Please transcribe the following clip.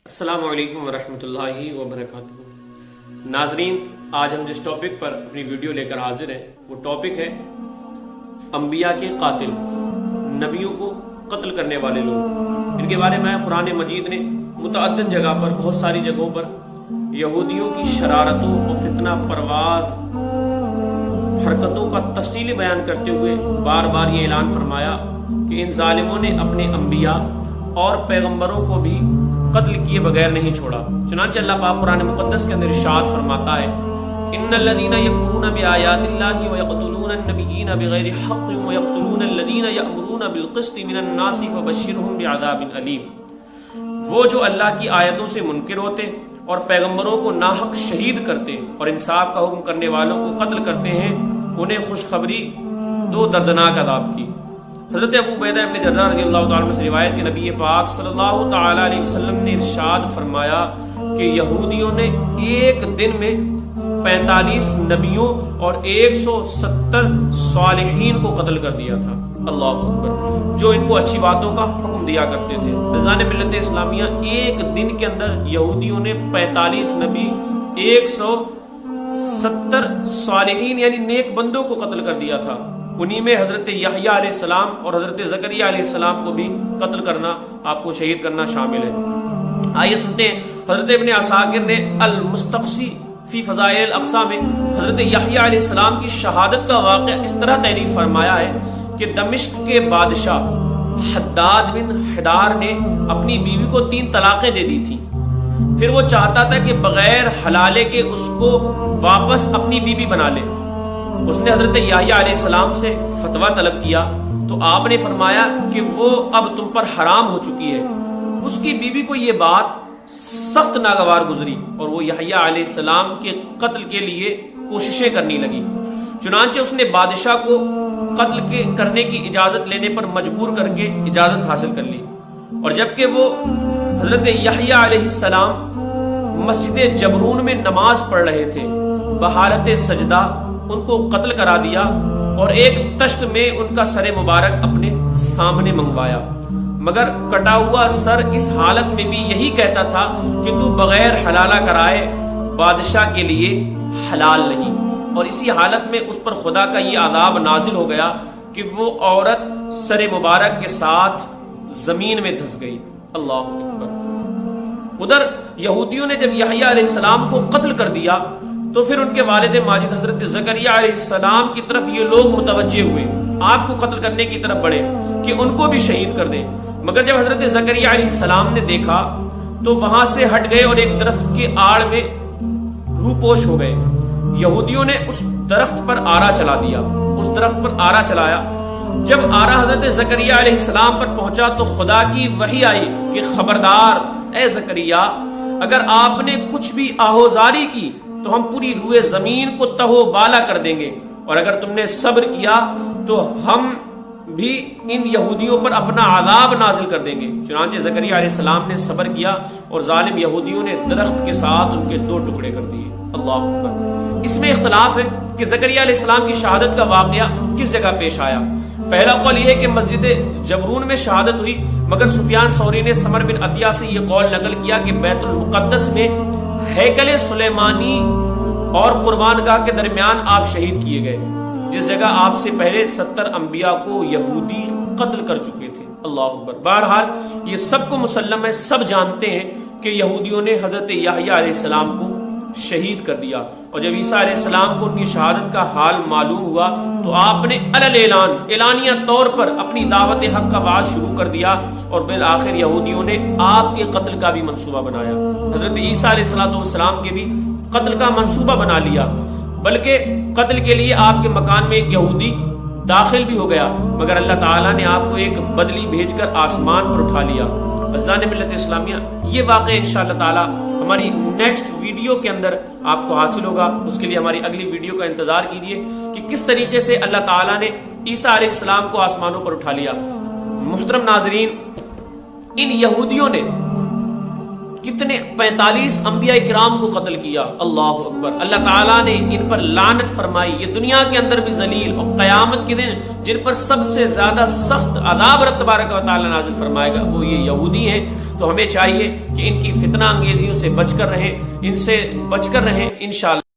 السلام علیکم ورحمۃ اللہ وبرکاتہ۔ ناظرین، آج ہم جس ٹاپک پر اپنی ویڈیو لے کر حاضر ہیں وہ ٹاپک ہے انبیاء کے قاتل، نبیوں کو قتل کرنے والے لوگ۔ ان کے بارے میں قرآن مجید نے متعدد جگہ پر، بہت ساری جگہوں پر یہودیوں کی شرارتوں اور فتنہ پرواز حرکتوں کا تفصیلی بیان کرتے ہوئے بار بار یہ اعلان فرمایا کہ ان ظالموں نے اپنے انبیاء اور پیغمبروں کو بھی قتل کیے بغیر نہیں چھوڑا۔ چنانچہ اللہ پاک قرآن مقدس کے اندر ارشاد فرماتا ہے، ان الذين يكفرون بآيات الله ويقتلون النبيين بغير حق ويقتلون الذين يأمرون بالقسط من الناس فبشرهم بعذاب أليم۔ وہ جو اللہ کی آیتوں سے منکر ہوتے اور پیغمبروں کو ناحق شہید کرتے اور انصاف کا حکم کرنے والوں کو قتل کرتے ہیں، انہیں خوشخبری دو دردناک عذاب کی۔ حضرت ابو عبیدہ ابن جراح رضی اللہ تعالیٰ عنہ سے روایت کہ نبی پاک صلی اللہ تعالیٰ علیہ وسلم نے ارشاد فرمایا کہ یہودیوں نے ایک دن میں 45 نبیوں اور 170 صالحین کو قتل کر دیا تھا۔ اللہ اکبر، جو ان کو اچھی باتوں کا حکم دیا کرتے تھے۔ رضان ملت اسلامیہ، ایک دن کے اندر یہودیوں نے 45 نبی، 170 صالحین یعنی نیک بندوں کو قتل کر دیا تھا۔ انہی میں حضرت یحییٰ علیہ السلام اور حضرت زکریا علیہ السلام کو بھی قتل کرنا، آپ کو شہید کرنا شامل ہے۔ آئیے سنتے ہیں حضرت ابن عساکر نے المستقصی فی فضائل الاقصی میں حضرت یحییٰ علیہ السلام کی شہادت کا واقعہ اس طرح تحریر فرمایا ہے کہ دمشق کے بادشاہ حداد بن حدار نے اپنی بیوی کو 3 طلاقیں دے دی تھیں۔ پھر وہ چاہتا تھا کہ بغیر حلالے کے اس کو واپس اپنی بیوی بنا لے۔ اس نے حضرت یحییٰ علیہ السلام سے فتویٰ طلب کیا تو آپ نے فرمایا کہ وہ اب تم پر حرام ہو چکی ہے۔ اس کی بیوی کو یہ بات سخت ناگوار گزری اور وہ یحییٰ علیہ السلام کے قتل کے لیے کوششیں کرنے لگی۔ چنانچہ اس نے بادشاہ کو قتل کرنے کی اجازت لینے پر مجبور کر کے اجازت حاصل کر لی، اور جبکہ وہ حضرت یحییٰ علیہ السلام مسجد جبرون میں نماز پڑھ رہے تھے، بحالت سجدہ ان کو قتل کرا دیا اور ایک تشت میں ان کا سر مبارک اپنے سامنے منگوایا، مگر کٹا ہوا سر اس حالت میں بھی یہی کہتا تھا کہ تو بغیر حلالہ کرائے بادشاہ کے لیے حلال نہیں۔ اور اسی حالت میں اس پر خدا کا یہ عذاب نازل ہو گیا کہ وہ عورت سر مبارک کے ساتھ زمین میں دھس گئی۔ اللہ اکبر۔ ادھر یہودیوں نے جب یحییٰ علیہ السلام کو قتل کر دیا تو پھر ان کے والد ماجد حضرت زکریا علیہ السلام کی طرف یہ لوگ متوجہ ہوئے، آپ کو قتل کرنے کی طرف بڑھے کہ ان کو بھی شہید کر دیں۔ مگر جب حضرت زکریا علیہ السلام نے دیکھا تو وہاں سے ہٹ گئے اور ایک درخت کے آڑ میں روپوش ہو گئے۔ یہودیوں نے اس درخت پر آرا چلا دیا، اس درخت پر آرا چلایا۔ جب آرا حضرت زکریا علیہ السلام پر پہنچا تو خدا کی وحی آئی کہ خبردار اے زکریا، اگر آپ نے کچھ بھی آہوزاری کی تو ہم پوری روئے زمین کو تہو بالا کر دیں گے، اور اگر تم نے صبر کیا تو ہم بھی ان یہودیوں پر اپنا عذاب نازل کر دیں گے۔ چنانچہ زکریا علیہ السلام نے صبر کیا اور ظالم یہودیوں نے درخت کے ساتھ ان کے 2 ٹکڑے کر دیے۔ اللہ اکبر۔ اس میں اختلاف ہے کہ زکریا علیہ السلام کی شہادت کا واقعہ کس جگہ پیش آیا۔ پہلا قول یہ ہے کہ مسجد جبرون میں شہادت ہوئی، مگر سفیان ثوری نے سمر بن عطیہ سے یہ قول نقل کیا کہ بیت المقدس میں ہیکل سلیمانی اور قربان گاہ کے درمیان آپ شہید کیے گئے، جس جگہ آپ سے پہلے 70 انبیاء کو یہودی قتل کر چکے تھے۔ اللہ اکبر۔ بہرحال یہ سب کو مسلم ہے، سب جانتے ہیں کہ یہودیوں نے حضرت یحییٰ علیہ السلام کو شہید کر دیا، اور جب عیسیٰ علیہ السلام کو ان کی شہادت کا حال معلوم ہوا تو آپ نے اعلانیہ طور پر اپنی دعوت حق کا آغاز شروع کر دیا، اور بالآخر یہودیوں نے آپ کے قتل کا بھی منصوبہ بنایا۔ حضرت عیسیٰ علیہ السلام کے بھی قتل کا منصوبہ بنا لیا، بلکہ قتل کے لیے آپ کے مکان میں ایک یہودی داخل بھی ہو گیا، مگر اللہ تعالیٰ نے آپ کو ایک بدلی بھیج کر آسمان پر اٹھا لیا۔ عزیزان ملت اسلامیہ، یہ واقعہ انشاءاللہ تعالی ہماری نیکسٹ ویڈیو کے اندر آپ کو حاصل ہوگا۔ اس کے لیے ہماری اگلی ویڈیو کا انتظار کیجیے کہ کس طریقے سے اللہ تعالیٰ نے عیسیٰ علیہ السلام کو آسمانوں پر اٹھا لیا۔ محترم ناظرین، ان یہودیوں نے کتنے 45 انبیاء کرام کو قتل کیا. اللہ اکبر. اللہ تعالیٰ نے ان پر لعنت فرمائی. یہ دنیا کے اندر بھی ذلیل، اور قیامت کے دن جن پر سب سے زیادہ سخت عذاب رب تبارک و تعالیٰ نازل فرمائے گا وہ یہ یہودی ہیں. تو ہمیں چاہیے کہ ان کی فتنہ انگیزیوں سے بچ کر رہیں، ان سے بچ کر رہیں انشاءاللہ.